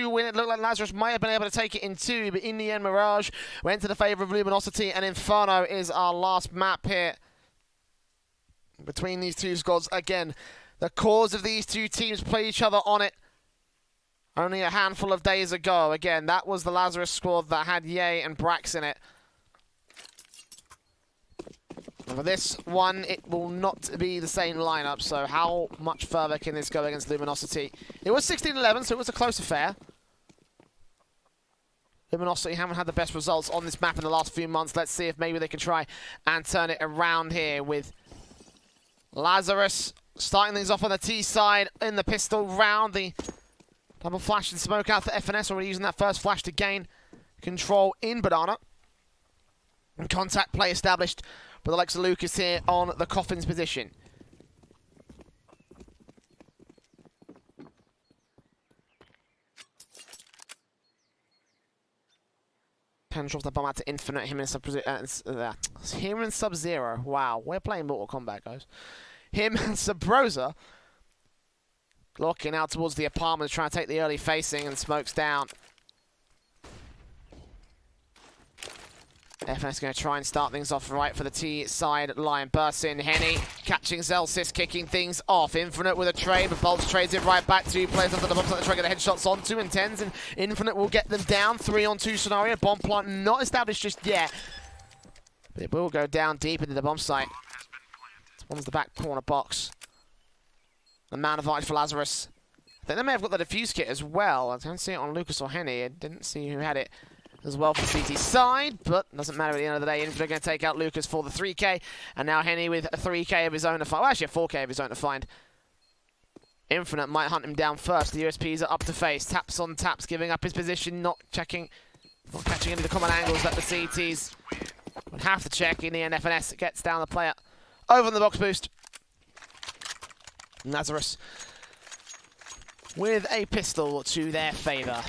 2 win. It looked like Lazarus might have been able to take it in 2, but in the end, Mirage went to the favour of Lumiosity, and Inferno is our last map here between these two squads. Again, the cores of these two teams play each other on it only a handful of days ago. Again, that was the Lazarus squad that had Ye and Brax in it. And for this one, it will not be the same lineup, so how much further can this go against Lumiosity? It was 16-11, so it was a close affair. Lumiosity haven't had the best results on this map in the last few months. Let's see if maybe they can try and turn it around here with Lazarus starting things off on the T side in the pistol round. The double flash and smoke out for FNS, already using that first flash to gain control in Banana. And contact play established by the likes of Lucas here on the Coffin's position. Pen drops the bomb out to Infinite, him and Sub-Zero. Wow, we're playing Mortal Kombat, guys. Him and Sub-Broza looking out towards the apartment, trying to take the early facing, and smokes down. FNS going to try and start things off right for the T side line. Bursts in, Henny catching Zelsis, kicking things off. Infinite with a trade, but Bolts trades it right back. 2 players under the bomb site, trying to get the headshots onto, and Tens, and Infinite will get them down. 3-on-2 scenario. Bomb plant not established just yet, but it will go down deep into the bomb site. This one's the back corner box. The man advantage for Lazarus. I think they may have got the defuse kit as well. I don't see it on Lucas or Henny. I didn't see who had it as well for CT side, but doesn't matter at the end of the day. Infinite going to take out Lucas for the 3k, and now Henny with a 3k of his own to find. Well, actually a 4k of his own to find. Infinite might hunt him down first. The USPs are up to face. Taps on taps, giving up his position, not catching any of the common angles that the CTs would have to check. In the end, FNS gets down the player over on the box boost. Lazarus with a pistol to their favour.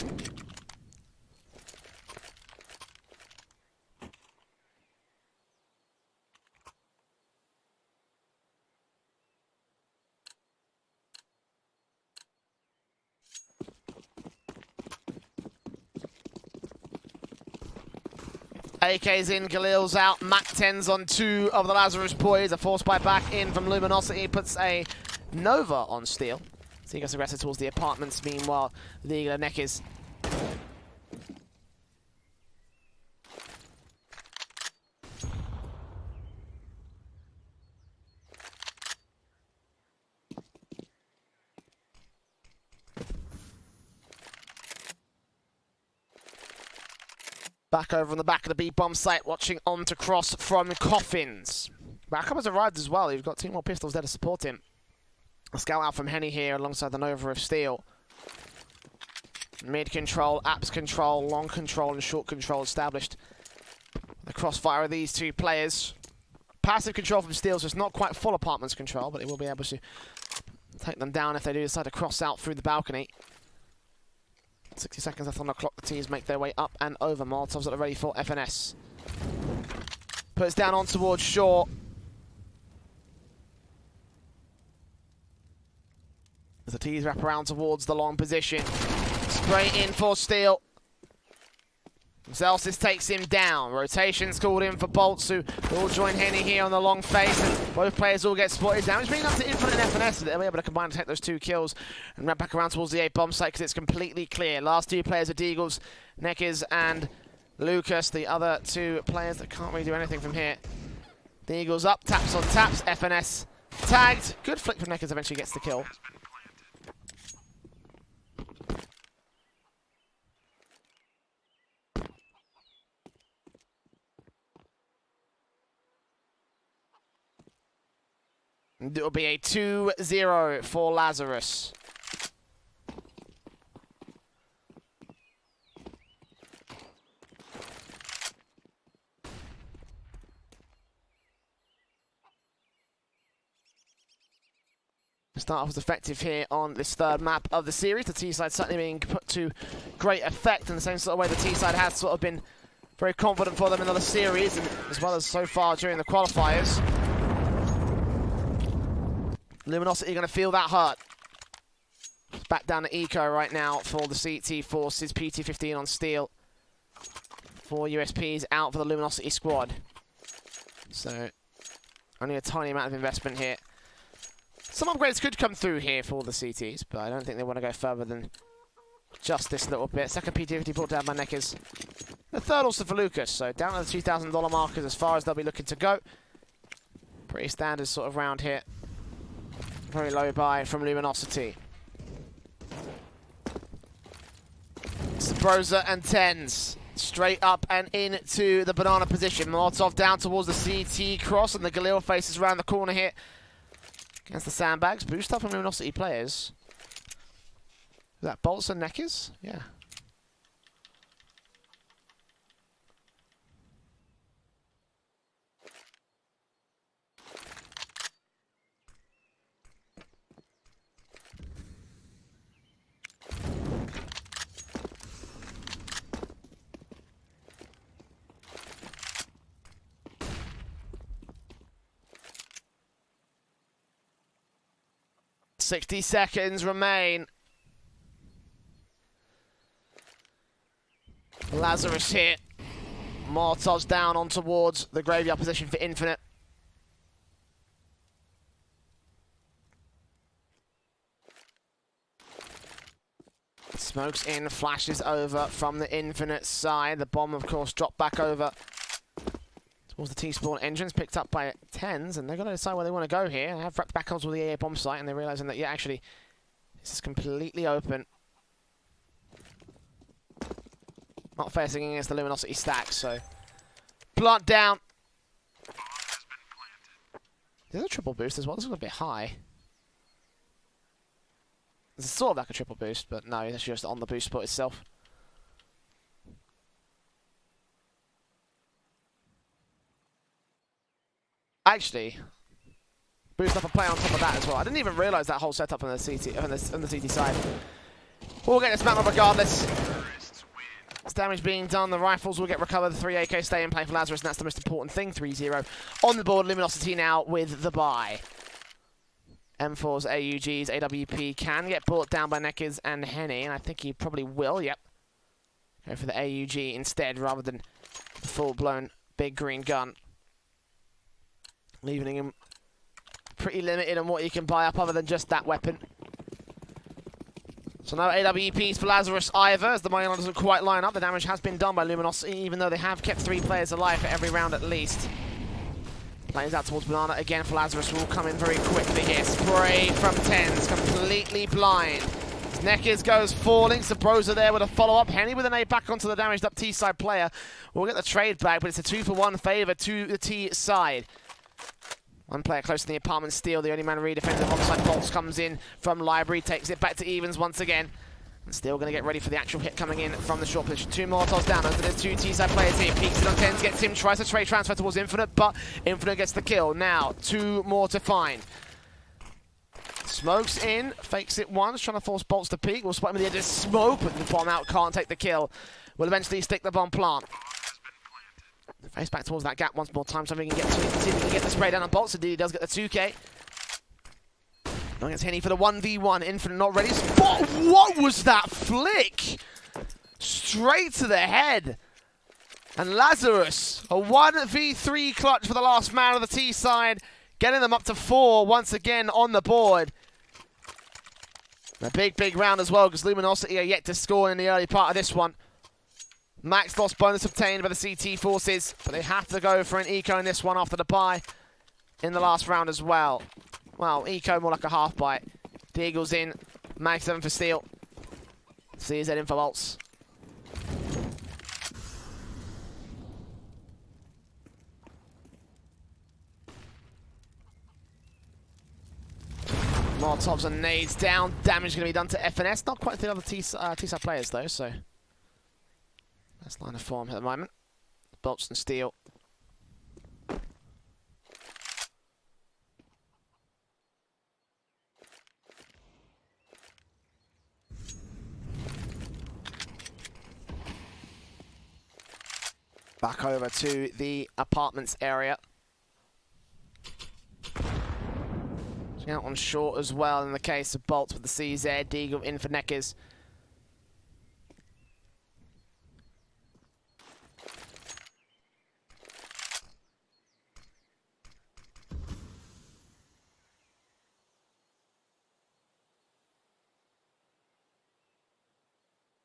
AK's in, Galil's out, Mac 10's on 2 of the Lazarus boys. A force buy back in from Lumiosity, puts a Nova on Steel. So he gets aggressive towards the apartments. Meanwhile, the Eagle of Neck is back over on the back of the B-bomb site, watching on to cross from Coffins. Backup has arrived as well. You've got 2 more pistols there to support him. A scout out from Henny here alongside the Nova of Steel. Mid control, apps control, long control, and short control established. The crossfire of these 2 players. Passive control from Steel, so it's not quite full apartments control, but it will be able to take them down if they do decide to cross out through the balcony. 60 seconds left on the clock. The teams make their way up and over. Molotovs that are ready for FNS. Puts down on towards Shaw. As the T's wrap around towards the long position. Spray in for Steel. Zelsis takes him down. Rotations called in for Bolts, who will join Henny here on the long face. And both players all get spotted down, which brings up to Infinite and FNS. They'll be able to combine to take those 2 kills and wrap back around towards the A bomb site because it's completely clear. Last 2 players are Deagles, Neckers, and Lucas. The other 2 players that can't really do anything from here. Deagles up, taps on taps. FNS tagged. Good flick from Neckers, eventually gets the kill. It will be a 2-0 for Lazarus. Start off as effective here on this 3rd map of the series. The T-side certainly being put to great effect in the same sort of way the T-side has sort of been very confident for them in the series, and as well as so far during the qualifiers. Lumiosity going to feel that hurt. back down to Eco right now for the CT Forces. PT-15 on steel. 4 USPs out for the Lumiosity squad. So, only a tiny amount of investment here. Some upgrades could come through here for the CTs, but I don't think they want to go further than just this little bit. Second PT-50 brought down by Neckers. The third also for Lucas, so down to the $2,000 markers as far as they'll be looking to go. Pretty standard sort of round here. Very low buy from Lumiosity. Sabrosa and Tens. Straight up and into the banana position. Molotov down towards the CT cross, and the Galil faces around the corner here. Against the sandbags. Boost up from Lumiosity players. Is that Bolts and Neckers? Yeah. $60 seconds remain. Lazarus here. Molotov's down on towards the graveyard position for Infinite. Smokes in, flashes over from the Infinite side. The bomb, of course, dropped back over towards the T-spawn entrance, picked up by Tens, and they've got to decide where they want to go here. They have wrapped back onto the AA bomb site, and they're realizing that, yeah, actually, this is completely open. Not facing against the Lumiosity stack, so blunt down. There's a triple boost as well. This is a bit high. It's sort of like a triple boost, but no, it's just on the boost spot itself. Actually, boost up a play on top of that as well. I didn't even realise that whole setup on the CT side. We'll get this map regardless. There's damage being done. The rifles will get recovered. The 3 AK stay in play for Lazarus, and that's the most important thing. 3-0 on the board. Lumiosity now with the buy. M4's AUGs, AWP can get brought down by Neckers and Henny, and I think he probably will, yep. Go for the AUG instead, rather than the full-blown big green gun. Leaving him pretty limited on what he can buy up other than just that weapon. So no AWPs for Lazarus either, as the money line doesn't quite line up. The damage has been done by Lumiosity, even though they have kept 3 players alive for every round at least. Plays out towards Banana again for Lazarus, will come in very quickly here. Spray from Tens, completely blind. Neckers goes falling. Sabrosa there with a follow-up. Henny with an A back onto the damaged up T-side player. We'll get the trade back, but it's a 2-for-1 favour to the T-side. One player close to the apartment steal. The only man redefending the onside bolts comes in from Library, takes it back to evens once again. And still going to get ready for the actual hit coming in from the short position. 2 Molotovs down over the 2 T-side players here. Peeks it on Tens, gets him, tries to trade transfer towards Infinite, but Infinite gets the kill. Now, 2 more to find. Smokes in, fakes it once, trying to force bolts to peek. We'll spot him with the edge of smoke, but the bomb out, can't take the kill. Will eventually stick the bomb plant. Face back towards that gap once more time, so we can get to it. See if we can get the spray down on bolts. Indeed, he does get the 2K. Now gets Henny for the 1v1. Infinite not ready. What was that flick? Straight to the head. And Lazarus, a 1v3 clutch for the last man of the T side, getting them up to 4 once again on the board. A big round as well, because Lumiosity are yet to score in the early part of this one. Max loss bonus obtained by the CT Forces, but they have to go for an eco in this one after the buy in the last round as well. Well, eco more like a half bite. Deagle's in, Mag 7 for steal. CZ in for bolts. Molotovs and nades down. Damage going to be done to FNS. Not quite the other T-side players though, so that's line of form at the moment. Bolts and steel. Back over to the apartments area. Out on short as well in the case of Bolts with the CZ. Deagle in for Neckers.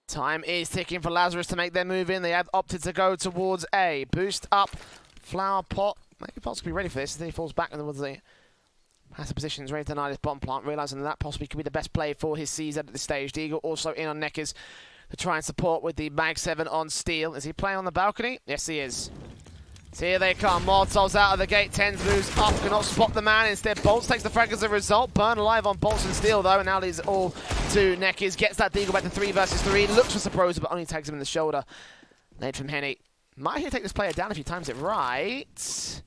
Time is ticking for Lazarus to make their move in. They have opted to go towards A. Boost up. Flower pot. Maybe Pot's going to be ready for this. Then he falls back towards the passive positions, ready to deny this bottom plant, realising that possibly could be the best play for his CZ at this stage. Deagle also in on Neckers to try and support with the Mag 7 on Steel. Is he playing on the balcony? Yes, he is. So here they come. Molotovs out of the gate. Tens moves up. Cannot spot the man. Instead, Bolts takes the frag as a result. Burn alive on Bolts and Steel, though. And now leaves it all to Neckers. Gets that Deagle back to 3 versus 3. Looks for Saprosa, but only tags him in the shoulder. Nade from Henny. Might here take this player down if he times it right.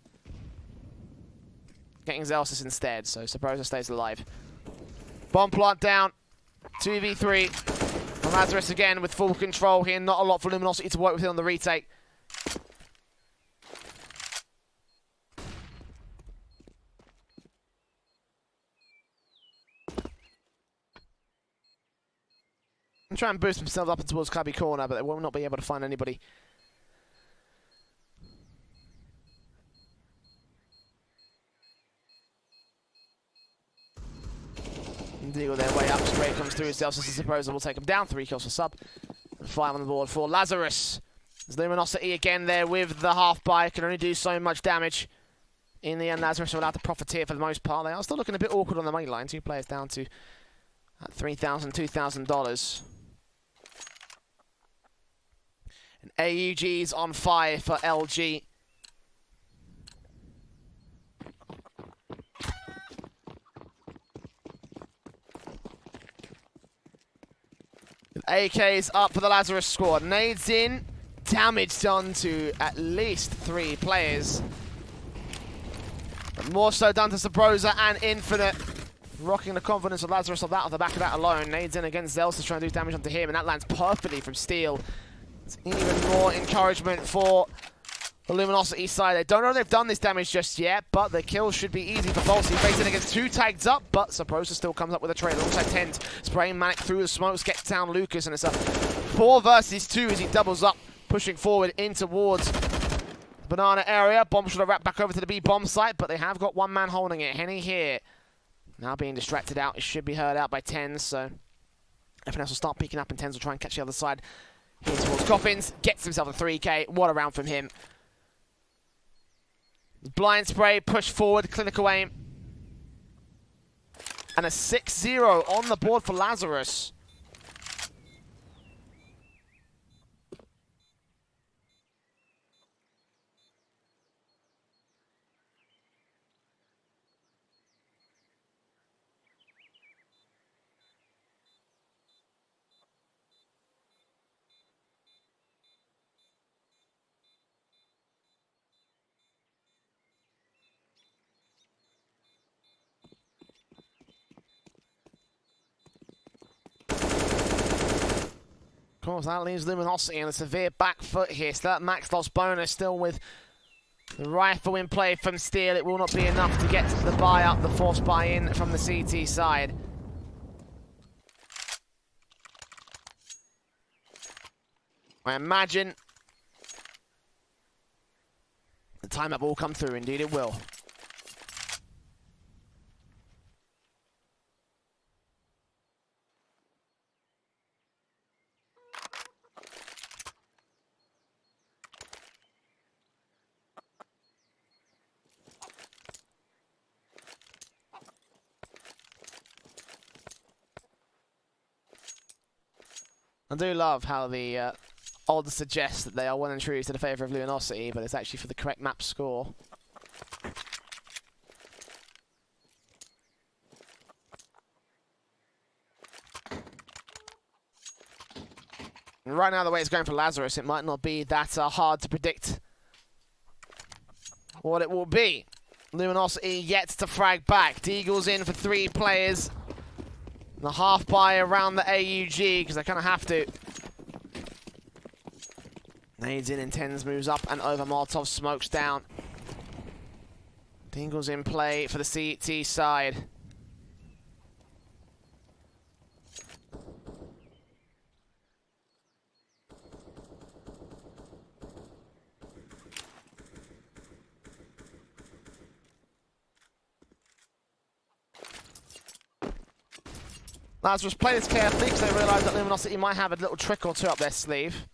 Getting Zelsis instead, so Saprosa stays alive. Bomb plant down. 2v3. And Lazarus again with full control here. Not a lot for Lumiosity to work with here on the retake. And try and boost themselves up towards Cubby corner, but they will not be able to find anybody. Deagle their way up, straight comes through his Zelsis and Saprosa will take him down. 3 kills for sub. And 5 on the board for Lazarus. There's Lumiosity again there with the half buy. Can only do so much damage. In the end, Lazarus are allowed to profiteer for the most part. They are still looking a bit awkward on the money line. 2 players down to $3,000, $2,000. And AUG's on fire for LG. AK's up for the Lazarus squad. Nades in. Damage done to at least 3 players. But more so done to Saprosa and Infinite. Rocking the confidence of Lazarus off the back of that alone. Nades in against Zelsis trying to do damage onto him, and that lands perfectly from Steel. It's even more encouragement for the Lumiosity side. They don't know they've done this damage just yet, but the kill should be easy for Bolts. He faces it against 2 tags up, but Saprosa still comes up with a trade. Alongside Tens, spraying Manic through the smokes, gets down Lucas, and it's a 4 versus 2 as he doubles up, pushing forward in towards the banana area. Bomb should have wrapped back over to the B-bomb site, but they have got 1 man holding it. Henny here, now being distracted out. It should be heard out by Tens, so everyone else will start peeking up, and Tens will try and catch the other side. Here towards Coffins, gets himself a 3k. What a round from him. Blind spray, push forward, clinical aim. And a 6-0 on the board for Lazarus. Of course, that leaves Lumiosity in a severe back foot here. So that max loss bonus still with the rifle in play from Steel. It will not be enough to get the buy up, the forced buy in from the CT side. I imagine the time-up will come through. Indeed it will. I do love how the odds suggest that they are well and true to the favour of Lumiosity, but it's actually for the correct map score. And right now, the way it's going for Lazarus, it might not be that hard to predict what it will be. Lumiosity yet to frag back. Deagle's in for 3 players. The half buy around the AUG, because they kind of have to. Nades in and Tens moves up and over. Molotov smokes down. Dingle's in play for the CT side. Lazarus play this carefully because they realise that Lumiosity might have a little trick or two up their sleeve.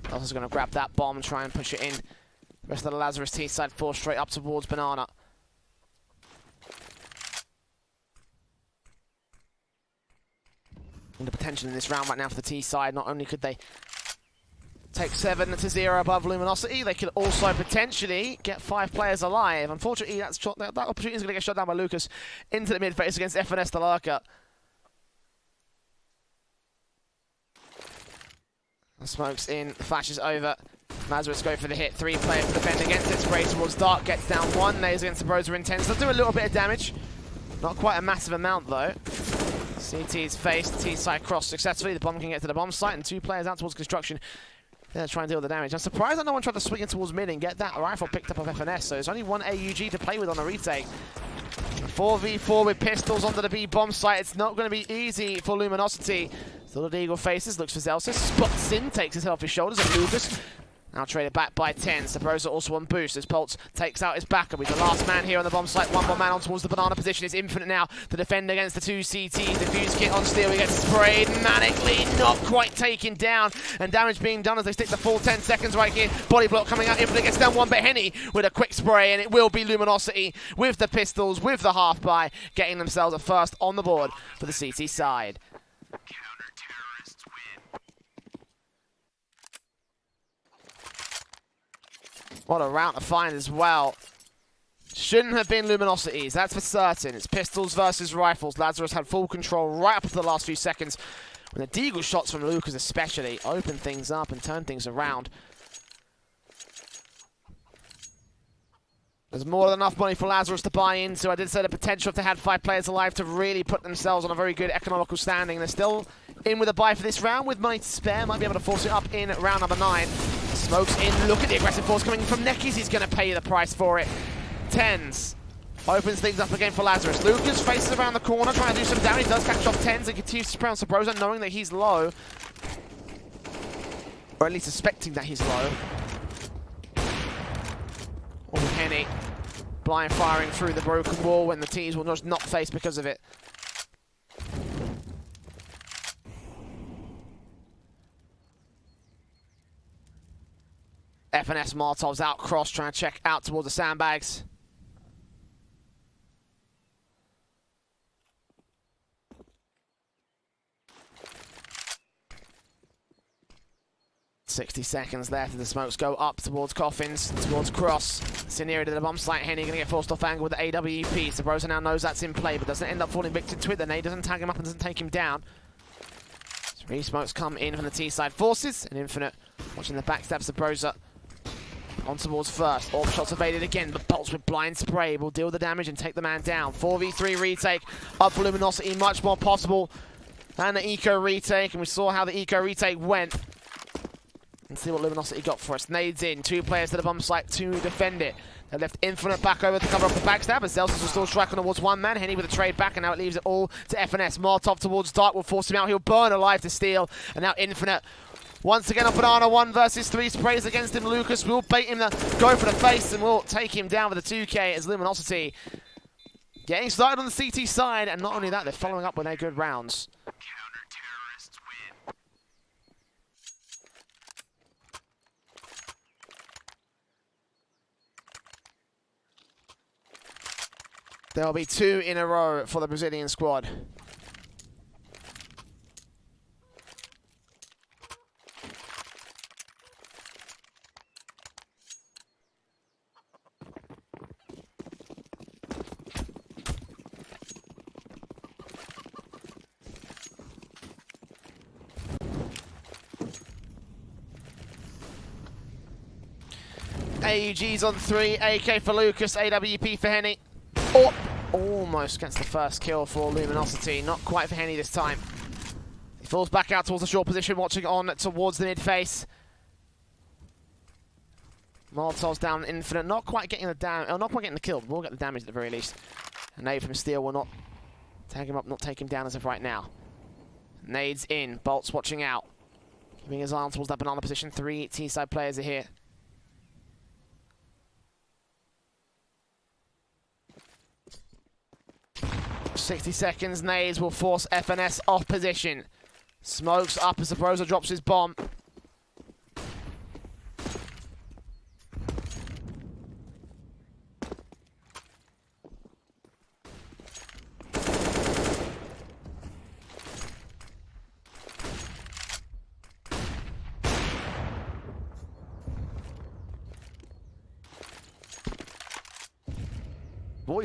Lazarus is going to grab that bomb and try and push it in. The rest of the Lazarus T side force straight up towards Banana. And the potential in this round right now for the T side, not only could they take 7-0 above Lumiosity, they could also potentially get 5 players alive. Unfortunately, that opportunity is going to get shot down by Lucas into the mid phase against FNS the Lurker. The smoke's in, the flash is over. Lazarus go for the hit. 3 players to defend against it. Spray towards Dark, gets down 1. Nays against the Bros are intense. They'll do a little bit of damage. Not quite a massive amount though. CT's faced, T-side cross successfully. The bomb can get to the bomb site and 2 players out towards construction. They're trying to deal with the damage. I'm surprised that no one tried to swing in towards mid and get that rifle picked up of FNS, so there's only 1 AUG to play with on the retake. 4v4 with pistols onto the B bomb site. It's not going to be easy for Lumiosity. Still the Eagle faces, looks for Zelsis, spots in, takes his head off his shoulders, and Lucas now traded back by 10s. The Bros are also on boost as Pulse takes out his backup. He's the last man here on the bomb site. 1 more man on towards the Banana position. It's Infinite now to defend against the 2 CTs. Defuse kit on Steel. He gets sprayed manically, not quite taken down. And damage being done as they stick the full 10 seconds right here. Body block coming out. Infinite gets down 1, but Henny with a quick spray. And it will be Lumiosity with the pistols, with the half-buy, getting themselves a first on the board for the CT side. What a round to find as well. Shouldn't have been Lumiosity's, that's for certain. It's pistols versus rifles. Lazarus had full control right up to the last few seconds. When the deagle shots from Lucas especially open things up and turn things around. There's more than enough money for Lazarus to buy into. I did say the potential if they had 5 players alive to really put themselves on a very good economical standing. They're still in with a buy for this round with money to spare. Might be able to force it up in round number 9. Smokes in. Look at the aggressive force coming from Nekis. He's going to pay the price for it. 10s. Opens things up again for Lazarus. Lucas faces around the corner trying to do some damage. He does catch off 10s and continues to spray on Sabrosa knowing that he's low. Or at least suspecting that he's low. Or Henny blind firing through the broken wall when the T's will just not face because of it. FNS Molotov's out cross, trying to check out towards the sandbags. $60 seconds left, and the smokes go up towards Coffins, towards Cross. Scenario to the bomb site. Henny going to get forced off angle with the AWP. Sabrosa now knows that's in play, but doesn't end up falling victim to it. The nade doesn't tag him up and doesn't take him down. 3 smokes come in from the T side forces, and Infinite watching the backstab. Sabrosa on towards first. All shots evaded again, but Bolts with blind spray will deal the damage and take the man down. 4v3 retake up for Lumiosity, much more possible than the eco retake, and we saw how the eco retake went. And see what Lumiosity got for us. Nades in, 2 players to the bomb site to defend it. They left Infinite back over to cover up the backstab as Zelsis will still striking towards 1 man. Henny with a trade back, and now it leaves it all to FNS. Molotov towards Dark will force him out. He'll burn alive to Steel, and now Infinite once again on Banana. 1 versus 3 sprays against him. Lucas will bait him to go for the face and will take him down with a 2K as Lumiosity getting started on the CT side, and not only that, they're following up with their good rounds. There'll be 2 in a row for the Brazilian squad. AUG's on 3, AK for Lucas, AWP for Henny. Oh, almost gets the first kill for Lumiosity. Not quite for Henny this time. He falls back out towards the short position, watching on towards the mid face. Molotov's down Infinite, not quite getting the not quite getting the kill. We'll get the damage at the very least. A nade from Steel will not tag him up, not take him down as of right now. Nades in, Bolt's watching out. Keeping his arm towards that banana position. 3 T-side players are here. 60 seconds nades will force FNS off position. Smokes up as the Brozer drops his bomb.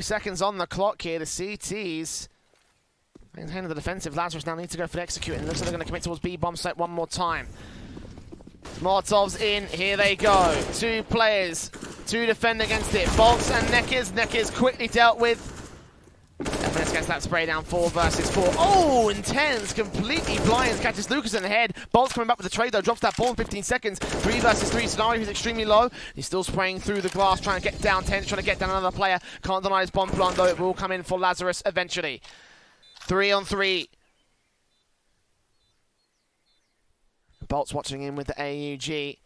Seconds on the clock here. The CTs maintaining the defensive. Lazarus now needs to go for the execute, and looks like they're going to commit towards B bomb site one more time. Molotovs in. Here they go. Two players to defend against it. Bolts and Neckers. Neckers quickly dealt with. FNS gets that spray down 4 versus 4. Oh, Intense completely blinds, catches Lucas in the head. Bolt's coming back with the trade though, drops that ball in 15 seconds. 3 versus 3 scenario, he's extremely low. He's still spraying through the glass, trying to get down Tense, trying to get down another player. Can't deny his bomb plant though, it will come in for Lazarus eventually. 3 on 3. Bolt's watching in with the AUG.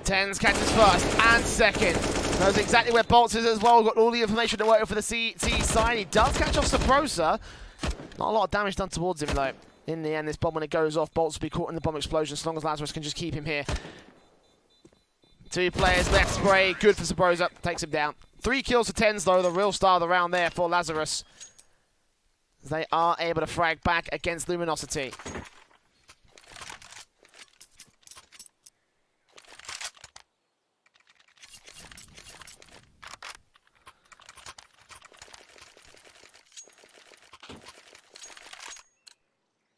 Tens catches first and second. Knows exactly where Bolts is as well. Got all the information to work with for the CT side. He does catch off Saprosa. Not a lot of damage done towards him though. In the end, this bomb, when it goes off, Bolts will be caught in the bomb explosion as long as Lazarus can just keep him here. 2 players left spray. Good for Saprosa. Takes him down. 3 kills for Tens though. The real star of the round there for Lazarus. They are able to frag back against Lumiosity.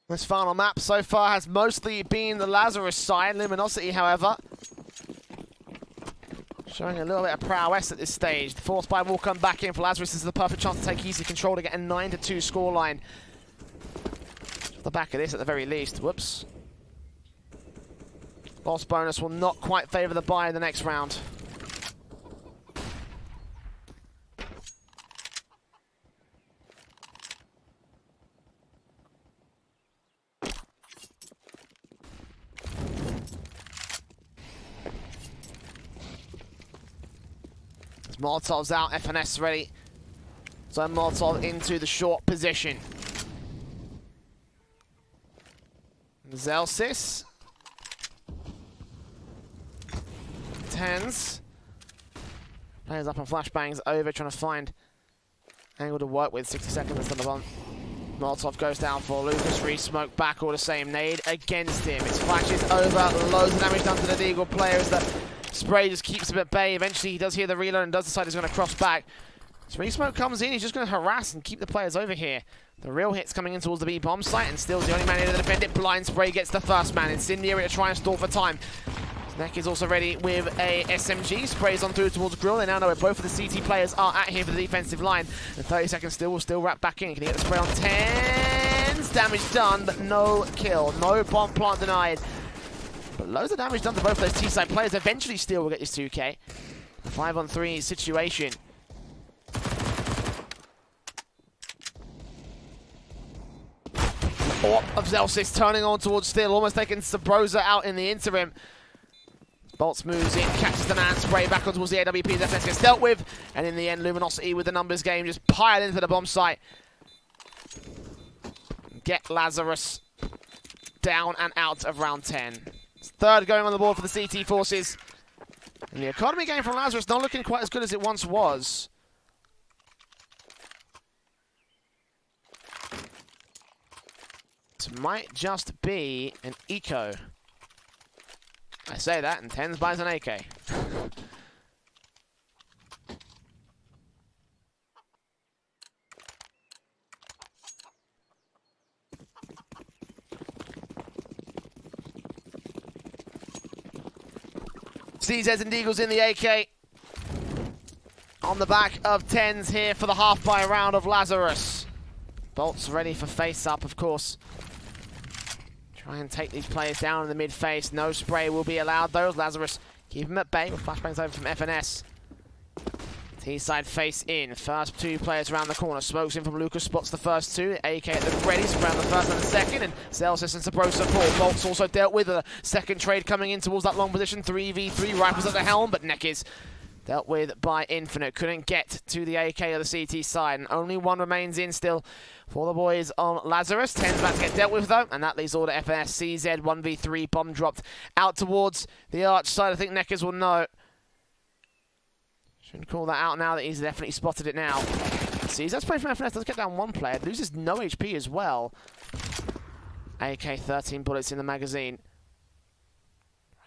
This final map so far has mostly been the Lazarus side. Lumiosity, however, showing a little bit of prowess at this stage. The force buy will come back in for Lazarus. This is the perfect chance to take easy control to get a 9-2 scoreline. Off the back of this at the very least. Whoops. Loss bonus will not quite favour the buy in the next round. Molotov's out, FNS ready. So Molotov into the short position. Zelsis. Tens. Players up on flashbangs over, trying to find angle to work with. 60 seconds until the bomb. Molotov goes down for Lucas. Re-smoke back, all the same. Nade against him. It's flashes over. Loads of damage done to the Deagle player as the spray just keeps him at bay. Eventually he does hear the reload and does decide he's going to cross back. So Re-smoke comes in, he's just going to harass and keep the players over here. The real hit's coming in towards the B bomb site, and still the only man able to defend it. Blind spray gets the first man. Incendiary to try and stall for time. Neck is also ready with a SMG. Sprays on through towards Grill. They now know where both of the CT players are at here for the defensive line. And 30 seconds still will still wrap back in. Can he get the spray on 10s? Damage done, but no kill. No bomb plant denied. But loads of damage done to both of those T-side players. Eventually Steel will get his 2K. A 5-on-3 situation. Of Zelsis turning on towards Steel, almost taking Sabrosa out in the interim. Bolts moves in, catches the man, spray back on towards the AWP. Defense gets dealt with, and in the end, Lumiosity with the numbers game just piled into the bomb site. Get Lazarus down and out of round 10. It's third going on the board for the CT forces. And the economy game from Lazarus not looking quite as good as it once was. This might just be an eco. I say that, and Tens buys an AK. CZs and Deagles in the AK. On the back of Tens here for the half-buy round of Lazarus. Bolts ready for face-up, of course. Try and take these players down in the mid-face. No spray will be allowed, though. Lazarus keep him at bay with flashbangs over from FNS. T-side face in. First two players around the corner. Smokes in from Lucas, spots the first two. AK at the ready, around the first and the second. And Celsius and Sabro support. Bolt's also dealt with a second trade coming in towards that long position. 3v3. Rifles at the helm, but Neck is dealt with by Infinite. Couldn't get to the AK of the CT side. And only one remains in still for the boys on Lazarus. 10's about to get dealt with though. And that leaves all to FNS. CZ 1v3. Bomb dropped out towards the arch side. I think Neckers will know. Shouldn't call that out now that he's definitely spotted it now. CZ's playing from FNS. Does get down one player. Loses no HP as well. AK 13 bullets in the magazine.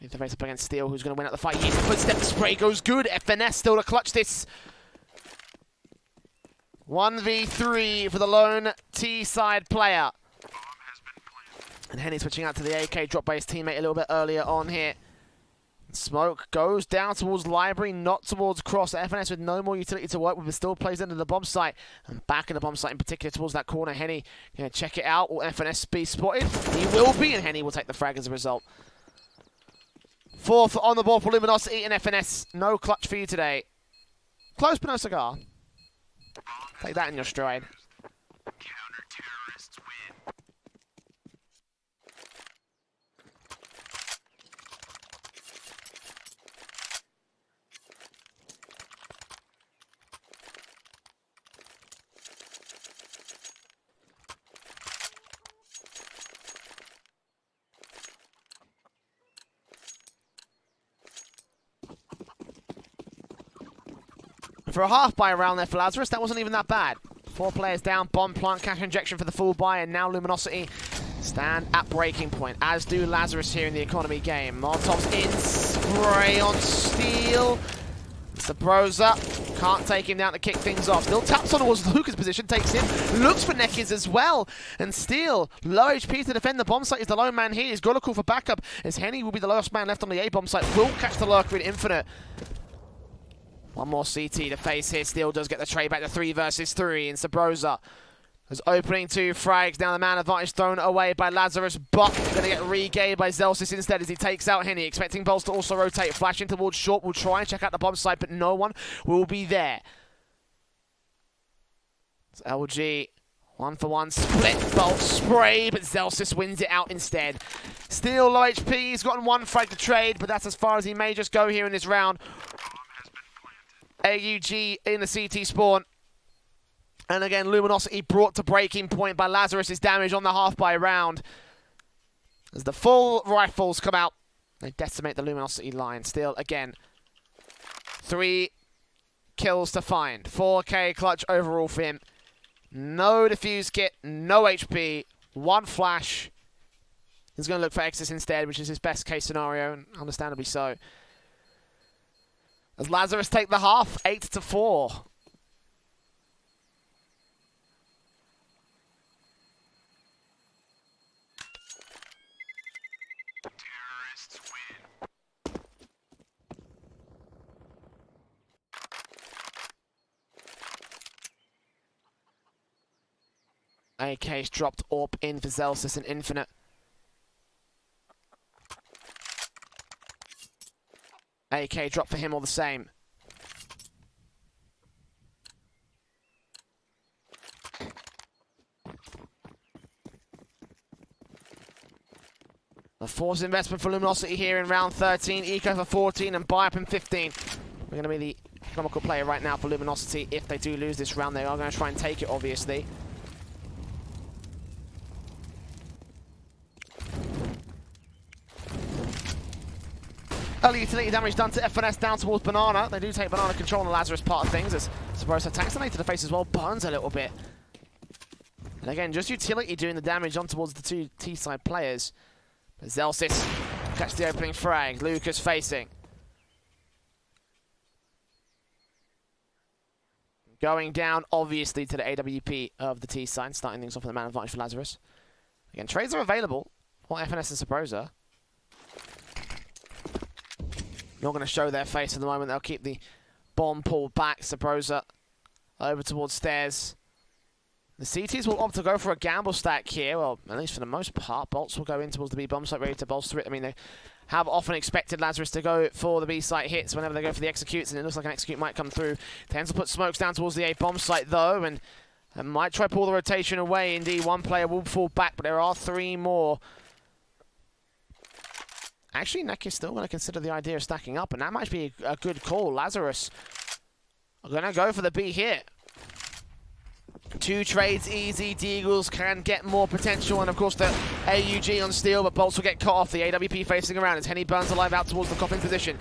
Ready to face up against Steel, who's going to win out the fight. He's the footstep. The spray goes good. FNS still to clutch this. 1v3 for the lone T-side player. And Henny switching out to the AK, dropped by his teammate a little bit earlier on here. Smoke goes down towards Library, not towards Cross. FNS with no more utility to work with, but still plays into the bomb site. And back in the bomb site in particular towards that corner. Henny going to check it out. Will FNS be spotted? He will be, and Henny will take the frag as a result. Fourth on the board for Lumiosity and FNS. No clutch for you today. Close but no cigar. Take that in your stride. For a half buy around there for Lazarus, that wasn't even that bad. 4 players down, bomb plant, cash injection for the full buy, and now Lumiosity stand at breaking point, as do Lazarus here in the economy game. Molotov's in, spray on Steel. Sabroza can't take him down to kick things off. Still taps on towards Lucas' position, takes him, looks for Neckers as well. And Steel, low HP to defend the bomb site, is the lone man here. He's got to call for backup, as Henny will be the lowest man left on the A bomb site. Will catch the lurker in Infinite. One more CT to face here. Steel does get the trade back to 3 versus 3. And Sabroza is opening 2 frags. Now the man advantage thrown away by Lazarus, but going to get regained by Zelsis instead as he takes out Henny. Expecting Bolts to also rotate. Flashing towards Short. Will try and check out the bomb site, but no one will be there. It's LG. 1-for-1 split bolt spray, but Zelsis wins it out instead. Steel low HP. He's gotten 1 frag to trade, but that's as far as he may just go here in this round. AUG in the CT spawn. And again, Lumiosity brought to breaking point by Lazarus' damage on the half-by round. As the full rifles come out, they decimate the Lumiosity line. Still, again, 3 kills to find. 4K clutch overall for him. No defuse kit, no HP, 1 flash. He's going to look for Exodus instead, which is his best case scenario, and understandably so. As Lazarus take the half, 8-4. Terrorists win. AK's dropped AWP in for Zelsis and Infinite. AK drop for him all the same. The forced investment for Lumiosity here in round 13. Eco for 14 and buy up in 15. We're going to be the economical player right now for Lumiosity. If they do lose this round, they are going to try and take it, obviously. Early utility damage done to FNS down towards Banana. They do take Banana control on the Lazarus part of things as Sabrosa attacks the to the face as well, burns a little bit. And again, just utility doing the damage on towards the 2 T-side players. But Zelsis catch the opening frag. Lucas facing. Going down, obviously, to the AWP of the T-side, starting things off with the man advantage for Lazarus. Again, trades are available for FNS and Sabrosa. Not going to show their face at the moment. They'll keep the bomb pulled back. Sabrosa over towards stairs. The CTs will opt to go for a gamble stack here. Well, at least for the most part. Bolts will go in towards the B bomb site, ready to bolster it. I mean, they have often expected Lazarus to go for the B site hits whenever they go for the executes, and it looks like an execute might come through. Tends to put smokes down towards the A bomb site though, and might try pull the rotation away. Indeed, one player will fall back, but there are 3 more. Actually, Neck is still going to consider the idea of stacking up, and that might be a good call. Lazarus are going to go for the B hit. 2 trades easy. Deagles can get more potential, and of course the AUG on steel, but Bolts will get cut off. The AWP facing around as Henny burns alive out towards the coffin position.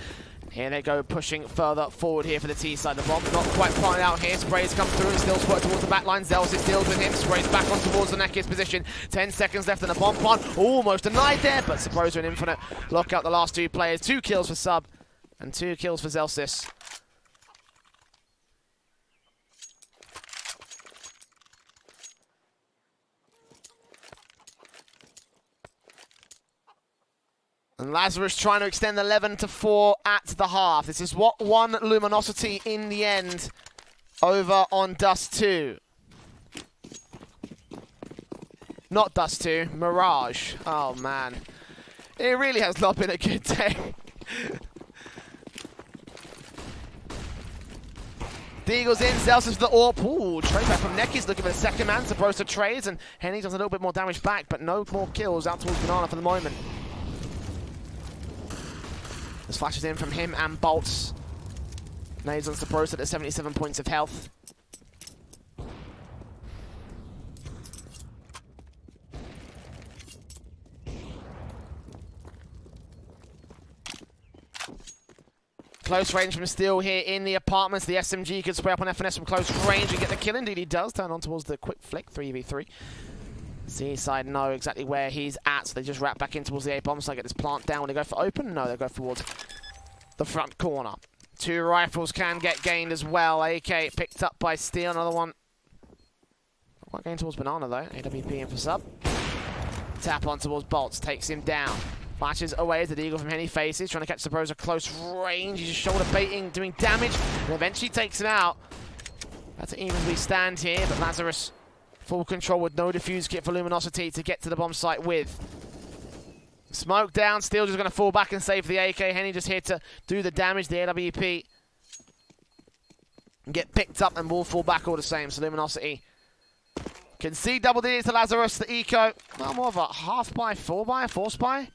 Here they go, pushing further forward here for the T side. The bomb not quite planted out here. Sprays come through and still spurt towards the back line. Zelsis deals with him. Sprays back on towards the Neck's position. 10 seconds left in the bomb plant. Almost denied there, but Sabrosa and Infinite lock out the last 2 players. 2 kills for Sub and 2 kills for Zelsis. And Lazarus trying to extend 11-4 at the half. This is what won Lumiosity in the end over on Dust 2. Not Dust 2, Mirage. Oh man. It really has not been a good day. Deagle's in, Zelsis for the AWP. Ooh, trade back from Necky's looking for the second man. Sabrosa trades, and Henny does a little bit more damage back, but no more kills out towards Banana for the moment. There's flashes in from him and Bolts. Nades on Sabrosa at 77 points of health. Close range from Steel here in the apartments. The SMG could spray up on FNS from close range and get the kill. Indeed he does. Turn on towards the quick flick, 3v3. C side know exactly where he's at, so they just wrap back in towards the A bomb site, get this plant down. When they go for open, no, they go towards the front corner. 2 rifles can get gained as well. AK picked up by Steel, another one. Quite gained towards Banana though. AWP in for Sub. Tap on towards Bolts, takes him down. Flashes away as the Deagle from Henny faces, trying to catch Sabrosa close range. He's just shoulder baiting, doing damage, and eventually takes him out. That's an evenly stand here, but Lazarus full control with no defuse kit for Lumiosity to get to the bomb site with. Smoke down, Steel just going to fall back and save the AK. Henny just here to do the damage. The AWP get picked up and will fall back all the same. So Lumiosity can see double digits to Lazarus. The eco, well, more of a half buy, 4 buy, 4 spy.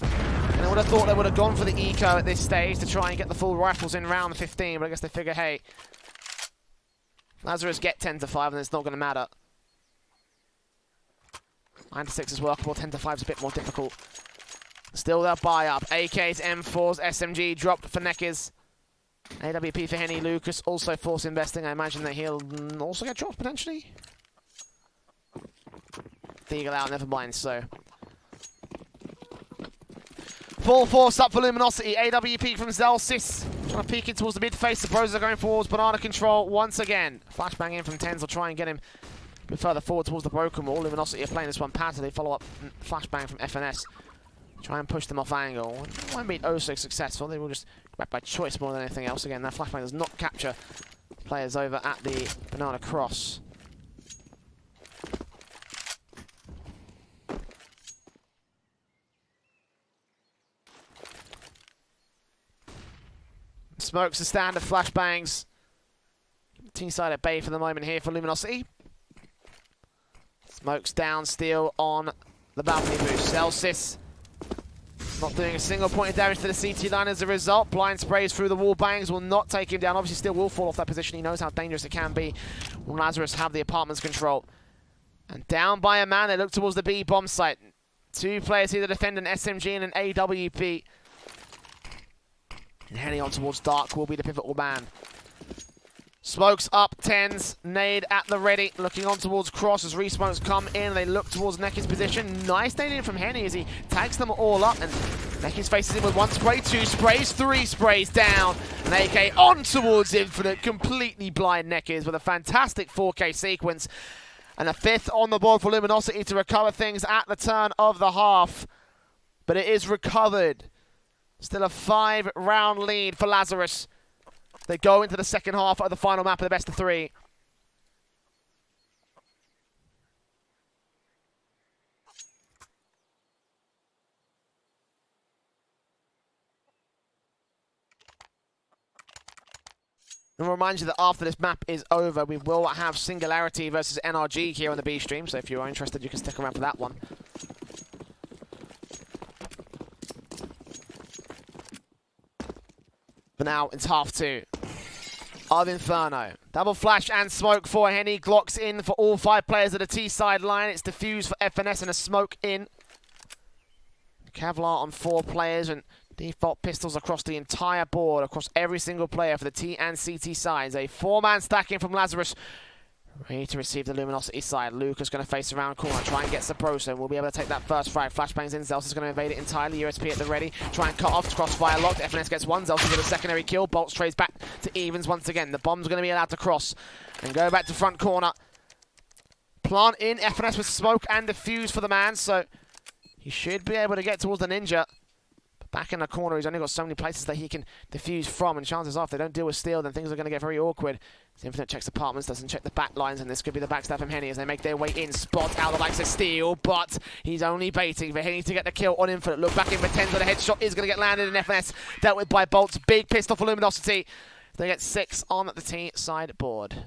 And I would have thought they would have gone for the eco at this stage to try and get the full rifles in round 15, but I guess they figure, hey, Lazarus get 10-5 and it's not going to matter. 9-6 is workable, 10-5 is a bit more difficult. Still they'll buy up. AKs, M4s, SMG dropped for Neckers. AWP for Henny. Lucas also force investing. I imagine that he'll also get dropped potentially. Deagle out, never mind, so. Full force up for Lumiosity. AWP from Zelsis. Trying to peek in towards the mid face. The pros are going forwards. Banana control once again. Flashbang in from Tens will try and get him a bit further forward towards the broken wall. Lumiosity are playing this one pattern. They follow up flashbang from FNS. Try and push them off angle. It won't be oh so successful. They will just go back by choice more than anything else. Again, that flashbang does not capture players over at the Banana cross. Smokes the standard flashbangs. Team side at bay for the moment here for Lumiosity. Smokes down, Steel on the balcony boost. Zelsis not doing a single point of damage to the CT line as a result. Blind sprays through the wall bangs will not take him down. Obviously Steel will fall off that position. He knows how dangerous it can be when Lazarus have the apartment's control. And down by a man, they look towards the B bomb site. 2 players here to defend an SMG and an AWP. And heading on towards Dark will be the pivotal man. Smokes up, Tens, nade at the ready, looking on towards Cross as resmokes come in. They look towards Necky's position. Nice nade in from Henny as he tags them all up, and Necky's faces in with 1 spray, 2 sprays, 3 sprays down. And AK on towards Infinite, completely blind Necky's with a fantastic 4K sequence. And a 5th on the board for Lumiosity to recover things at the turn of the half. But it is recovered. Still a 5-round lead for Lazarus. They go into the second half of the final map of the best of 3. And we'll remind you that after this map is over, we will have Singularity versus NRG here on the B stream, so if you are interested, you can stick around for that one. For now, it's half 2 of Inferno. Double flash and smoke for Henny. Glocks in for all 5 players at the T side line. It's defused for FNS and a smoke in. Kevlar on 4 players and default pistols across the entire board, across every single player for the T and CT sides. A 4-man stacking from Lazarus. Ready to receive the Lumiosity side. Lucas going to face around corner, try and get Sabroso. We'll be able to take that first frag. Flashbangs in. Zelsis is going to invade it entirely. USP at the ready. Try and cut off. Crossfire locked. FNS gets one. Zelsis with a secondary kill. Bolts trades back to evens once again. The bomb's going to be allowed to cross and go back to front corner. Plant in. FNS with smoke and defuse for the man, so he should be able to get towards the ninja. But back in the corner, he's only got so many places that he can defuse from, and chances are if they don't deal with steel, then things are going to get very awkward. Infinite checks apartments, doesn't check the back lines, and this could be the backstab from Henny as they make their way in. Spot out the likes of Steel, but he's only baiting for Henny to get the kill on Infinite. Look back in for 10, but the headshot is going to get landed in FNS. Dealt with by Bolts. Big pistol for Luminosity. They get 6 on the T side board.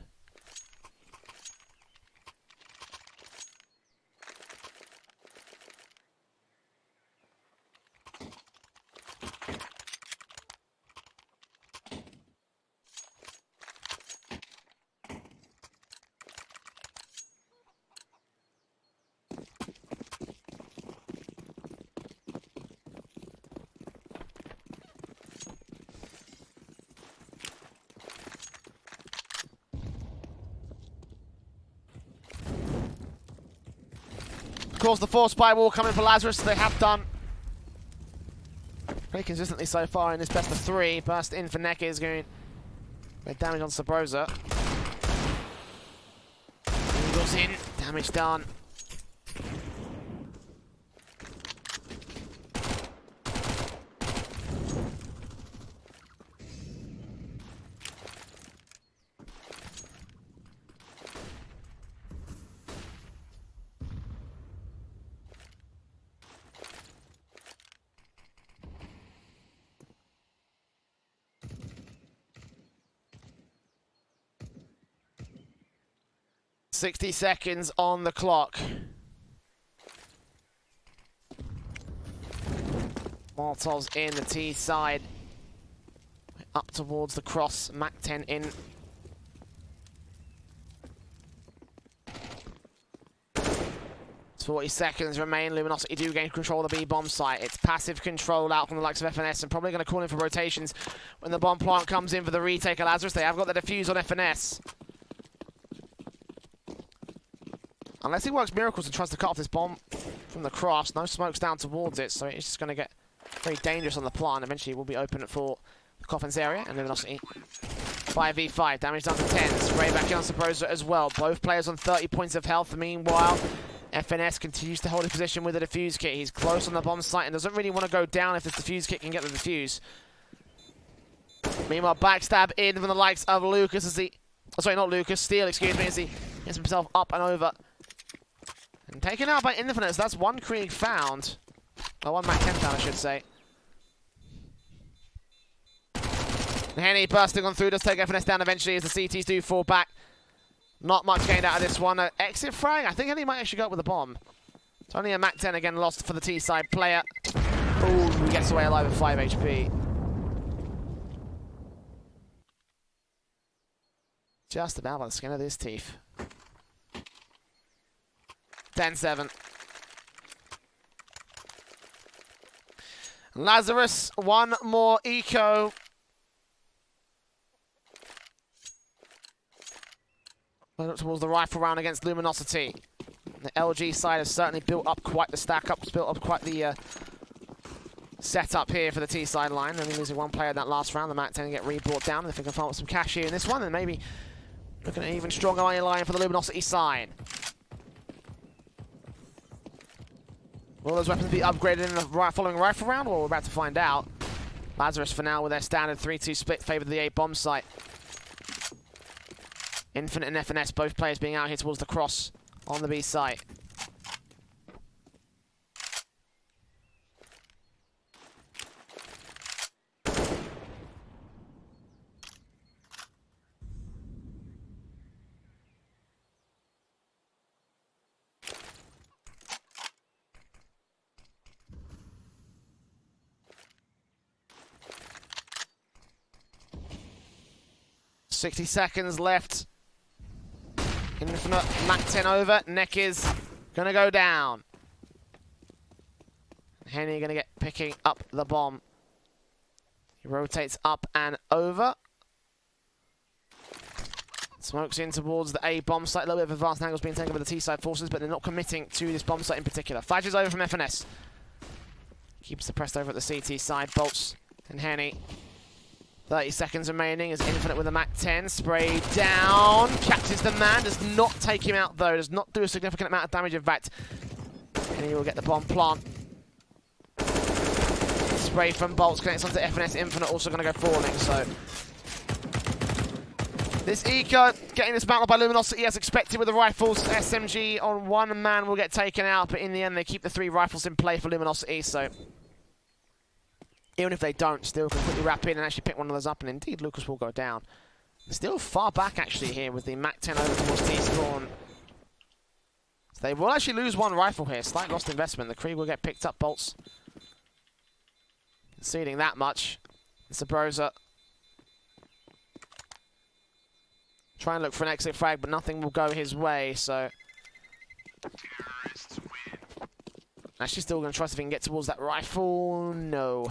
Of course, the 4 spy wall coming for Lazarus. They have done pretty consistently so far in this best of 3. Burst in for Neck is going to make damage on Sabrosa. Eagles in, damage done. .60 seconds on the clock. Molotov's in the T side. Up towards the cross. Mac 10 in. It's 40 seconds remain. Luminosity do gain control of the B bomb site. It's passive control out from the likes of FNS and probably going to call in for rotations when the bomb plant comes in for the retake of Lazarus. They have got the defuse on FNS. Unless he works miracles and tries to cut off this bomb from the cross, no smokes down towards it, so it's just going to get very dangerous on the plant. Eventually it will be open for the Coffin's area, and Luminosity 5v5, damage down to 10. Spray back in on Sabrosa as well. Both players on 30 points of health. Meanwhile, FNS continues to hold his position with the defuse kit. He's close on the bomb site and doesn't really want to go down if this defuse kit can get the defuse. Meanwhile, backstab in from the likes of Lucas as he... Oh, sorry, not Lucas. Steel, excuse me, as he gets himself up and over. And taken out by Infinite, so that's 1 Krieg found. Or 1 Mac 10 found, I should say. Henny bursting on through, does take FNS down eventually as the CTs do fall back. Not much gained out of this one. Exit frag, I think Henny might actually go up with a bomb. It's only a Mac 10 again lost for the T side player. Ooh, he gets away alive with 5 HP. Just about by the skin of his teeth. 10-7. Lazarus, 1 more eco. Towards the rifle round against Luminosity. The LG side has certainly built up quite the stack up, built up quite the setup here for the T side line. Only losing 1 player in that last round. The Mac 10 get re-brought down. And if they can find some cash here in this one, then maybe looking at an even stronger money line for the Luminosity side. Will those weapons be upgraded in the following rifle round? Well, we're about to find out. Lazarus for now with their standard 3-2 split favor the A bomb site. Infinite and FNS, both players being out here towards the cross on the B site. 60 seconds left. Infinite, Mac 10 over. Neck is gonna go down. Henny gonna get picking up the bomb. He rotates up and over. Smokes in towards the A bomb site. A little bit of advanced angles being taken by the T side forces, but they're not committing to this bomb site in particular. Flashes over from FNS. Keeps the press over at the CT side. Bolts and Henny. 30 seconds remaining as Infinite with a Mac 10. Spray down. Catches the man. Does not take him out though. Does not do a significant amount of damage in fact. And he will get the bomb plant. Spray from Bolts connects onto FNS. Infinite also going to go falling. So this Eco getting dismantled by Lumiosity as expected with the rifles. SMG on one man will get taken out, but in the end they keep the 3 rifles in play for Lumiosity. So even if they don't, still can quickly wrap in and actually pick one of those up, and indeed Lucas will go down. Still far back actually here with the Mac 10 over towards T-spawn. So they will actually lose 1 rifle here. Slight lost investment. The Krieg will get picked up. Bolts conceding that much. Sabrosa try and look for an exit frag, but nothing will go his way, so actually still going to try to see if he can get towards that rifle. No.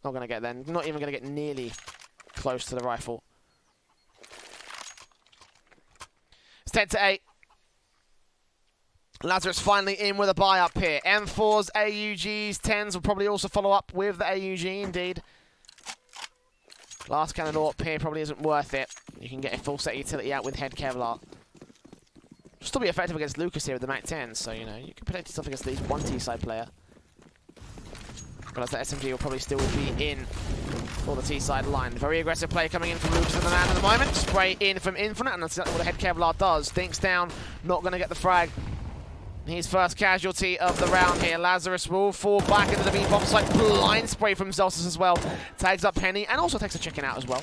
Not going to get there. Not even going to get nearly close to the rifle. It's 10 to 8. Lazarus finally in with a buy up here. M4s, AUGs, 10s will probably also follow up with the AUG, indeed. Last cannon AWP here probably isn't worth it. You can get a full set of utility out with head Kevlar. Still be effective against Lucas here with the Mac 10, so you know, you can protect yourself against at least one T-side player. But as the SMG will probably still be in for the T-side line. Very aggressive play coming in from Lucas and the man at the moment. Spray in from Infinite, and that's exactly what the head Kevlar does. Thinks down, not going to get the frag. His first casualty of the round here. Lazarus will fall back into the B-bomb site. Blind spray from Zelsis as well. Tags up Penny and also takes a chicken out as well.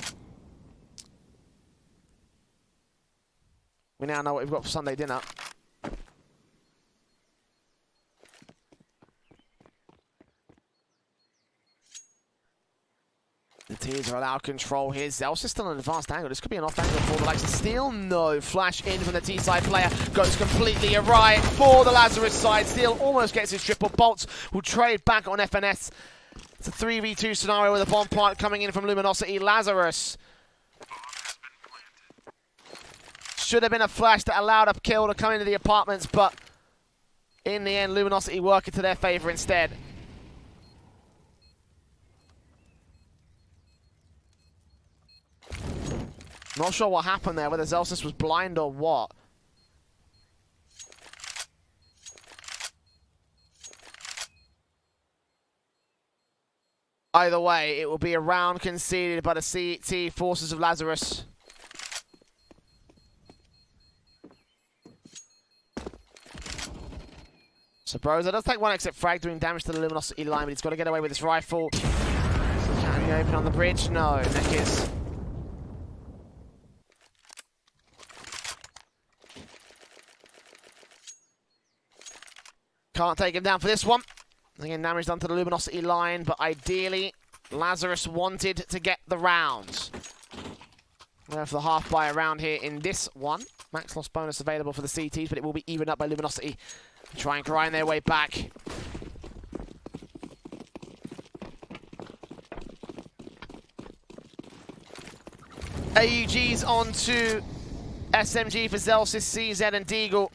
We now know what we've got for Sunday dinner. The T's are allowed control here. Zelsis is still on an advanced angle. This could be an off angle for the likes of Steel. No. Flash in from the T-side player. Goes completely awry for the Lazarus side. Steel almost gets his triple. Bolts will trade back on FNS. It's a 3v2 scenario with a bomb plant coming in from Lumiosity. Lazarus should have been a flash that allowed a kill to come into the apartments, but in the end, Lumiosity work it to their favor instead. Not sure what happened there, whether Zelsis was blind or what. Either way, it will be a round conceded by the CT forces of Lazarus. Sabrosa does take 1 exit frag, doing damage to the Lumiosity line, but he's got to get away with his rifle. Can he open on the bridge? No. Neck is can't take him down for this one. Again, damage done to the Lumiosity line, but ideally, Lazarus wanted to get the rounds. We're for the half buy around here in this one. Max loss bonus available for the CTs, but it will be evened up by Lumiosity. Try and grind their way back. AUG's onto SMG for Zelsis, CZ and Deagle.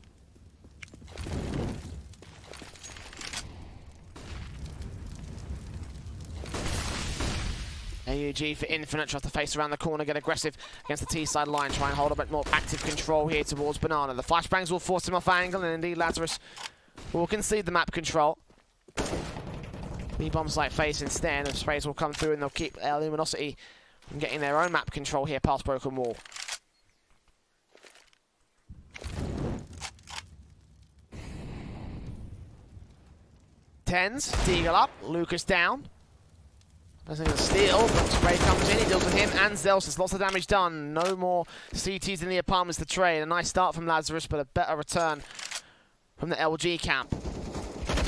AUG for Infinite, tries to face around the corner, get aggressive against the T-side line, try and hold a bit more active control here towards Banana. The flashbangs will force him off angle, and indeed Lazarus will concede the map control. B-bomb site face instead, and sprays will come through and they'll keep Lumiosity from getting their own map control here past Broken Wall. Tens, Deagle up, Lucas down. Nothing to steal, but Spray comes in, he deals with him and Zelsis. Lots of damage done. No more CTs in the apartments to trade. A nice start from Lazarus, but a better return from the LG camp.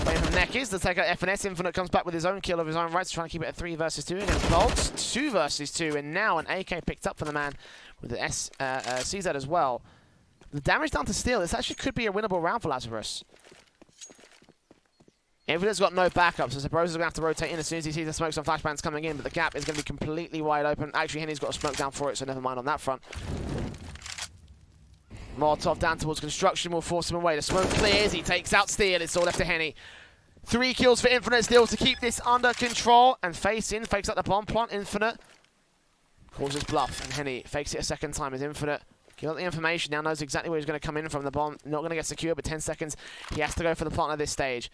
Spraying from Nekis to take out FNS. Infinite comes back with his own kill of his own rights, trying to keep it at 3 versus 2 against Bolts. 2 versus 2, and now an AK picked up for the man with the CZ as well. The damage down to Steel, this actually could be a winnable round for Lazarus. Infinite's got no backup, so Sabrosa's going to have to rotate in as soon as he sees the smokes and flashbangs coming in, but the gap is going to be completely wide open. Actually, Henny's got a smoke down for it, so never mind on that front. Molotov down towards construction will force him away. The smoke clears, he takes out Steel, it's all left to Henny. 3 kills for Infinite Steel to keep this under control, and Face in, fakes out the bomb plant. Infinite calls his bluff, and Henny fakes it a second time as Infinite got the information, now knows exactly where he's going to come in from the bomb. Not going to get secure, but 10 seconds, he has to go for the plant at this stage.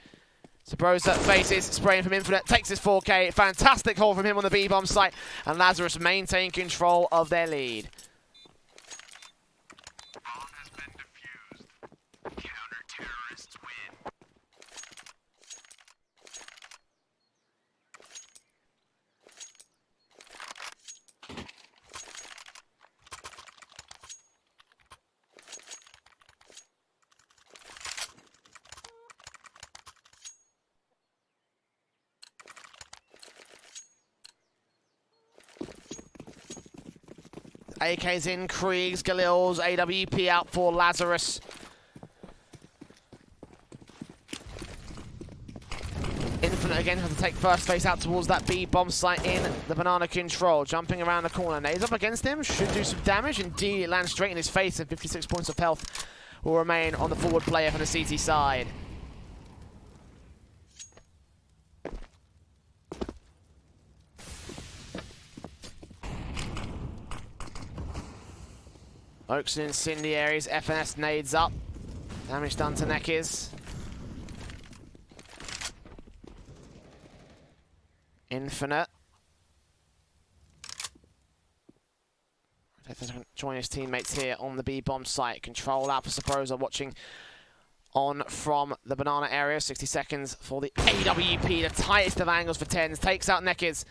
Sabrosa faces, spraying from Infinite, takes his 4K. Fantastic haul from him on the B-bomb site, and Lazarus maintain control of their lead. Bomb has been defused. Counter-terrorists win. AK's in, Kriegs, Galil's, AWP out for Lazarus. Infinite again has to take first face out towards that B-bomb site in the banana control. Jumping around the corner. Nades up against him, should do some damage. Indeed, it lands straight in his face, and 56 points of health will remain on the forward player from the CT side. Oaks and Incendiaries, FNS nades up. Damage done to Nekis. Infinite. Join his teammates here on the B-bomb site. Control out for Sabrosa, watching on from the banana area. 60 seconds for the AWP, the tightest of angles for 10s. Takes out Nekis.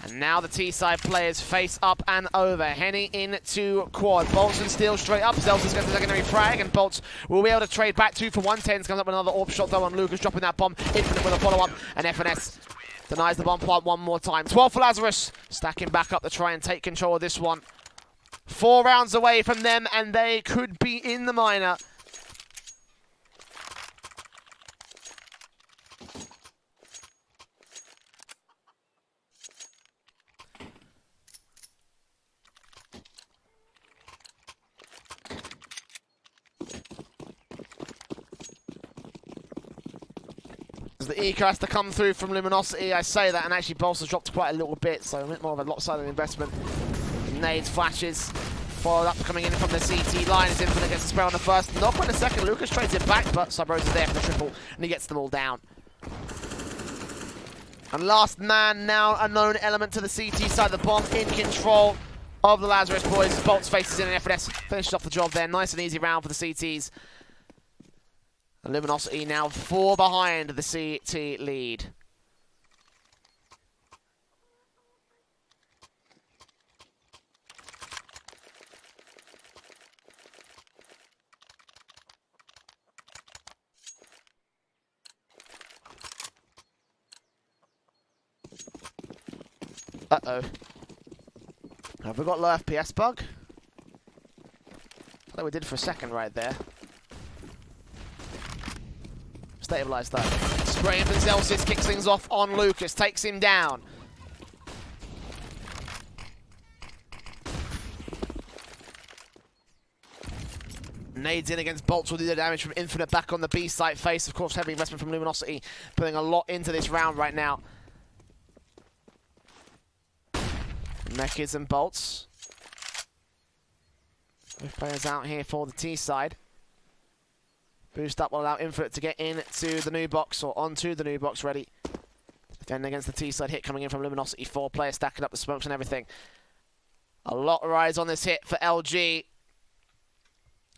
And now the T-side players face up and over. Henny into quad. Bolts and Steel straight up. Zelsis gets the secondary frag, and Bolts will be able to trade back 2 for 1. Tens comes up with another AWP shot though on Lucas, dropping that bomb. Infinite with a follow-up, and FNS denies the bomb plant one more time. 12 for Lazarus. Stacking back up to try and take control of this one. 4 rounds away from them, and they could be in the minor. The eco has to come through from Lumiosity. I say that, and actually Bolts has dropped quite a little bit, so a bit more of a lopsided investment. Nades, flashes, followed up coming in from the CT line as Infinite gets a spray on the first. Knock on the second, Lucas trades it back, but Sabrosa's there for the triple, and he gets them all down. And last man, now a known element to the CT side, the bomb in control of the Lazarus boys. Bolts faces in, and FNS finishes off the job there. Nice and easy round for the CTs. And Lumiosity now 4 behind the CT lead. Uh-oh. Have we got low FPS bug? I think we did for a second right there. Stabilize that. Spraying for Zelsis, kicks things off on Lucas, takes him down. Nades in against Bolts will do the damage from Infinite back on the B site face. Of course, heavy investment from Lumiosity, putting a lot into this round right now. Nekis and Bolts. Both players out here for the T side. Boost up will allow Infinite to get into the new box, or onto the new box ready. Defending against the T-side hit coming in from Lumiosity. 4 players stacking up the smokes and everything. A lot rides on this hit for LG.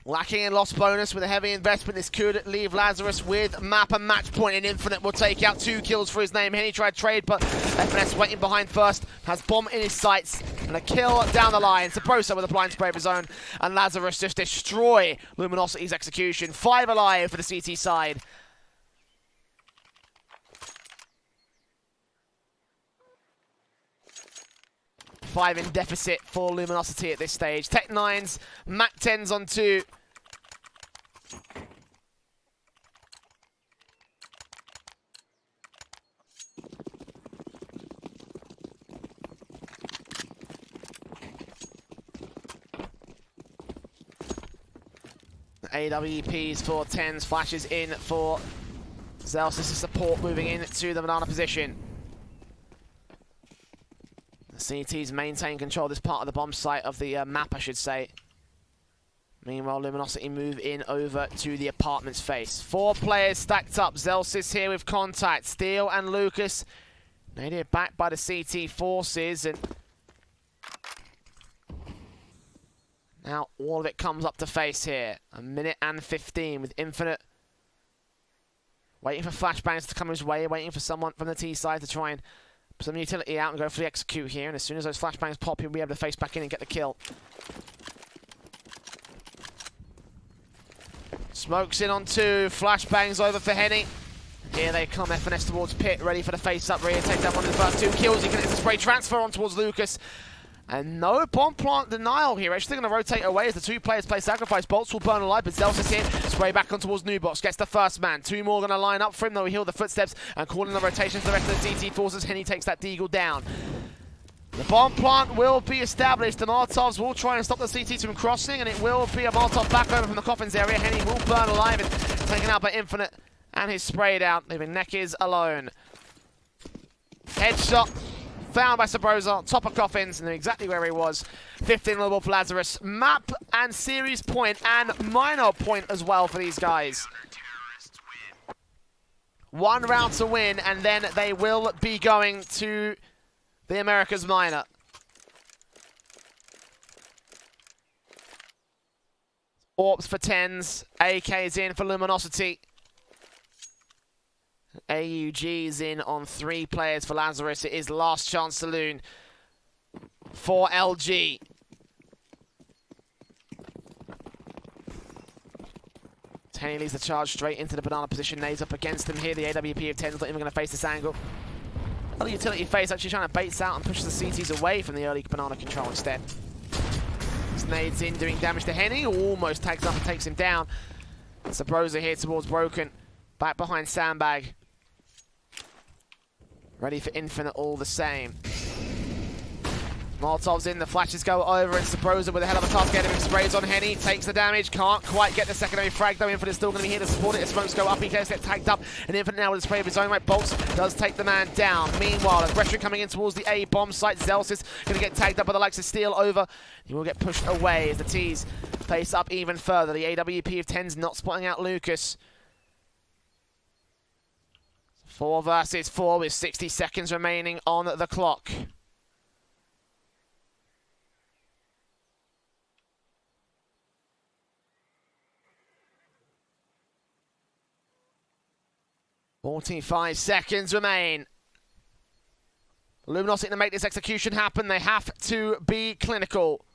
Lacking in loss bonus with a heavy investment. This could leave Lazarus with map and match point, and Infinite will take out 2 kills for his name. Henny tried trade, but FNS waiting behind first. Has bomb in his sights, and a kill down the line. Sabrosa with a blind spray of his own, and Lazarus just destroy Lumiosity's execution. 5 alive for the CT side. 5 in deficit for Lumiosity at this stage. Tech 9s, Mac 10s on 2. AWPs for 10s, flashes in for Zelsis' support moving into the banana position. The CTs maintain control of this part of the bomb site of the map, I should say. Meanwhile, Lumiosity move in over to the apartment's face. 4 players stacked up. Zelsis here with contact. Steele and Lucas nated back by the CT forces, and now all of it comes up to face here. 1 minute and 15 with Infinite waiting for flashbangs to come his way, waiting for someone from the T side to try and put some utility out and go for the execute here. And as soon as those flashbangs pop, he'll be able to face back in and get the kill. Smokes in on 2, flashbangs over for Henny. Here they come, FNS towards Pit, ready for the face-up rear. Takes down one of the first 2 kills. He connects the spray transfer on towards Lucas. And no bomb plant denial here. Actually going to rotate away as the 2 players play sacrifice. Bolts will burn alive, but Zelsis here. Spray back on towards Nubox. Gets the first man. 2 more going to line up for him, though. We hear the footsteps and calling the rotations to the rest of the CT forces. Henny takes that Deagle down. The bomb plant will be established. The Molotovs will try and stop the CTs from crossing, and it will be a Molotov back over from the coffins area. Henny will burn alive and taken out by Infinite and his sprayed out, leaving Nekiz alone. Headshot found by Sabrosa, top of coffins, and exactly where he was. 15 level for Lazarus. Map and series point and minor point as well for these guys. 1 round to win, and then they will be going to the Americas minor. Orps for 10s, AK's in for Lumiosity. AUG's in on 3 players for Lazarus. It is last chance saloon for LG. Henny leads the charge straight into the banana position. Nades up against him here. The AWP of 10's not even going to face this angle. Another utility face actually trying to baits out and pushes the CTs away from the early banana control instead. Nades in, doing damage to Henny. Almost tags up and takes him down. Sabrosa here towards Broken. Back behind Sandbag. Ready for Infinite all the same. Molotov's in, the flashes go over, and Sabrosa with a hell of a task ahead of him. Sprays on Henny, takes the damage, can't quite get the secondary frag though. Infinite's still going to be here to support it as smokes go up. He gets tagged up, and Infinite now with a spray of his own right. Bolts does take the man down. Meanwhile, aggression coming in towards the A bomb site. Zelsis going to get tagged up by the likes of Steel over. He will get pushed away as the T's face up even further. The AWP of 10's not spotting out Lucas. 4 versus 4 with 60 seconds remaining on the clock. "45 seconds remain. Lumiosity to make this execution happen, they have to be clinical.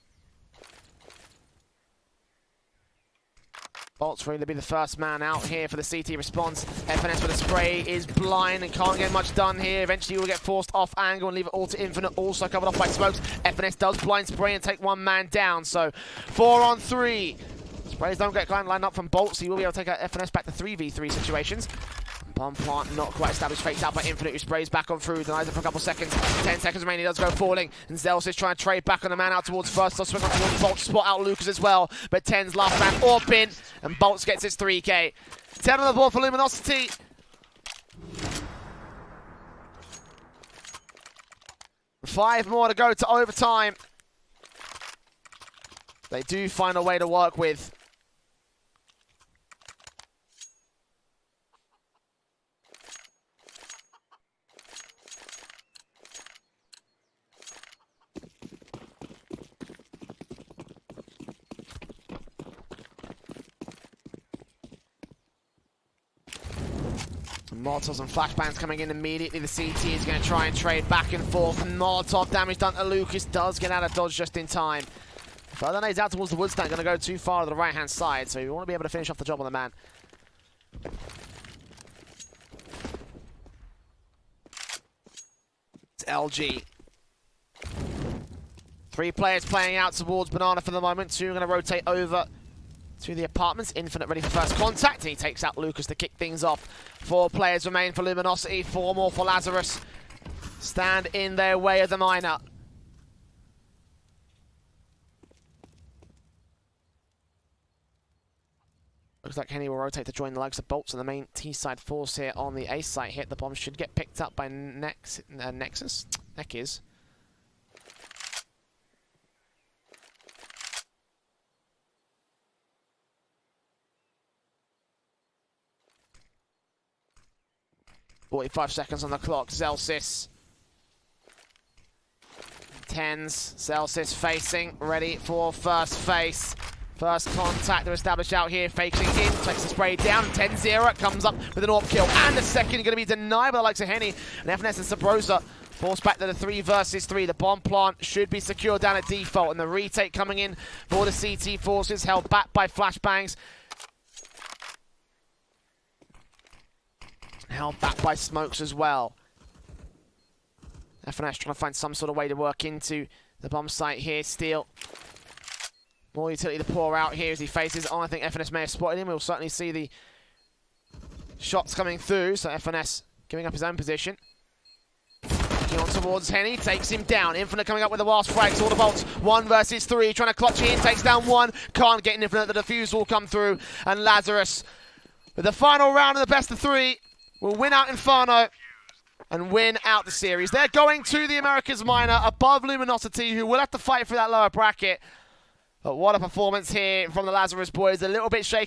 Bolt's ready to be the first man out here for the CT response. FNS with a spray is blind and can't get much done here. Eventually he will get forced off angle and leave it all to Infinite, also covered off by smokes. FNS does blind spray and take 1 man down, so 4 on 3. Sprays don't get lined up from Bolts, so he will be able to take out FNS back to 3v3 situations. Bomb plant not quite established, faked out by Infinite, who sprays back on through, denies it for a couple seconds. 10 seconds remaining, he does go falling, and Zelsis trying to trade back on the man out towards first. They'll swing on towards Bolt, spot out Lucas as well, but 10's last man AWP in, and Bolts gets his 3k. 10 on the board for Lumiosity. Five more to go to overtime. They do find a way to work with. Molotovs and flashbangs coming in immediately. The CT is going to try and trade back and forth. Molotov damage done to Lucas. Does get out of dodge just in time. Further nades out towards the wood stand. Going to go too far to the right-hand side. So you want to be able to finish off the job on the man. It's LG. 3 players playing out towards Banana for the moment. 2 are going to rotate over to the apartments. Infinite ready for first contact. He takes out Lucas to kick things off. 4 players remain for Lumiosity. 4 more for Lazarus. Stand in their way of the miner. Looks like Henny will rotate to join the likes of Bolts and the main T-side force here on the A site hit. The bomb should get picked up by Nexus. Neck is. .45 seconds on the clock. Zelsis. Tens. Zelsis facing. Ready for first face. First contact to establish out here, faking in, takes the spray down, 10-0, comes up with an AWP kill, and the second going to be denied by the likes of Henny, and FNS and Sabrosa forced back to the 3 versus 3. The bomb plant should be secured down at default, and the retake coming in for the CT forces, held back by flashbangs. Held back by smokes as well. FNS trying to find some sort of way to work into the bomb site here, Steel. More utility to pour out here as he faces on. I think FNS may have spotted him. We'll certainly see the shots coming through. So FNS giving up his own position. Looking on towards Henny, takes him down. Infinite coming up with the last frags. All the bolts. 1 versus 3. Trying to clutch in, takes down 1. Can't get Infinite. The defuse will come through. And Lazarus, with the final round of the best of 3, will win out Inferno and win out the series. They're going to the Americas Minor above Lumiosity, who will have to fight for that lower bracket. But what a performance here from the Lazarus boys. A little bit shaky.